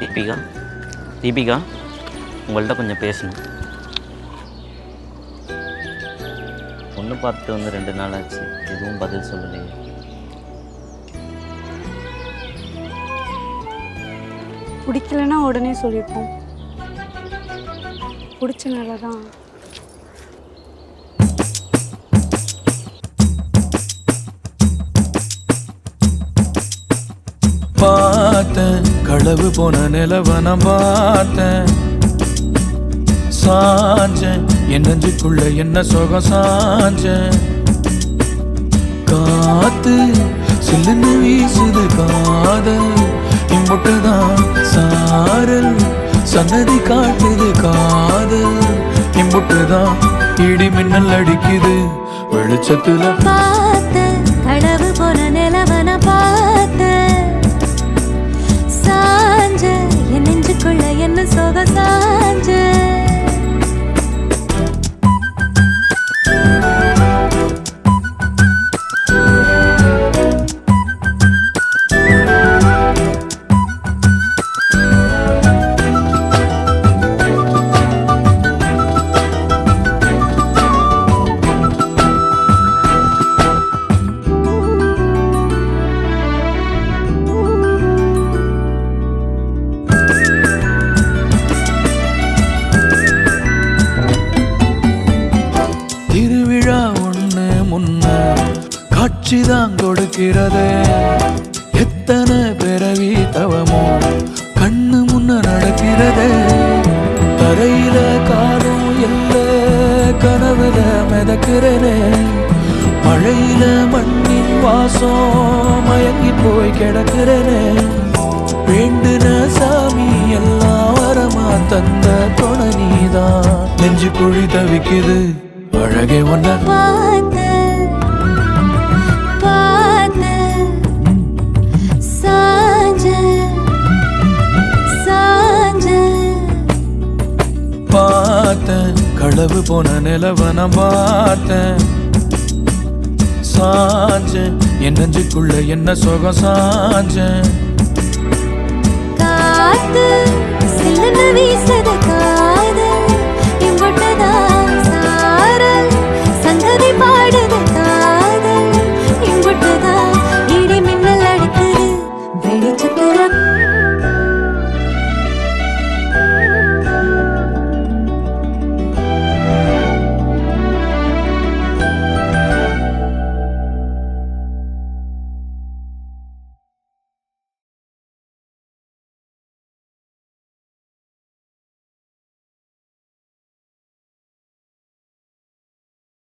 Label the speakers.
Speaker 1: தீபிகா தீபிகா உங்கள்கிட்ட கொஞ்சம் பேசணும். பொண்ணு பார்த்துட்டு வந்து 2 நாள் ஆச்சு, எதுவும் பதில் சொல்லலையே.
Speaker 2: பிடிக்கலன்னா உடனே சொல்லியிருப்போம். பிடிச்சனால தான்.
Speaker 3: பார்த்தேன் களவு போன நிலவன பார்த்தேன், சாஞ்சேன் என் நெஞ்சுக்குள்ள என்ன சுகம் சாஞ்சேன். காத்து சில்லுன்னு வீசுது காதல், இம்புட்டுதான் சாரல் சன்னதி காட்டுது காதல், இம்புட்டுதான் இடி மின்னல் அடிக்குது வெளிச்சத்துல.
Speaker 4: பார்த்தேன் களவு போன நிலவன பார்த்தேன், சாஞ்ச என் நெஞ்சுக்குள்ள என்ன சோக சாஞ்ச.
Speaker 3: திருவிழா ஒண்ணு முன்ன காட்சிதான் கொடுக்கிறது, எத்தனை பிறவி தவமோ கண்ணு முன்ன நடக்கிறது. தரையில காலும் இல்ல கனவுல மிதக்கிறனே, மழையில மண்ணின் வாசம் மயங்கி போய் கிடக்கிறனே. வேண்டுன சாமி எல்லாம் வரமா தந்த துணை நீதான், நெஞ்சு குழி தவிக்குது அழகே ஒன்ன.
Speaker 4: பார்த்தேன் பார்த்தேன் சாஞ்ச சாஞ்ச.
Speaker 3: பார்த்தேன் களவு போன நிலவன பார்த்தேன், சாஞ்சேன் என் நெஞ்சுக்குள்ள என்ன சுகம் சாஞ்சேன்.
Speaker 4: காத்து சில்லுன்னு வீசுது காதல், இம்புட்டுதான் சாரல் சங்கதி பாடுது காதல், இம்புட்டுதான் இடி மின்னல் அடிக்குது வெளிச்சத்துல.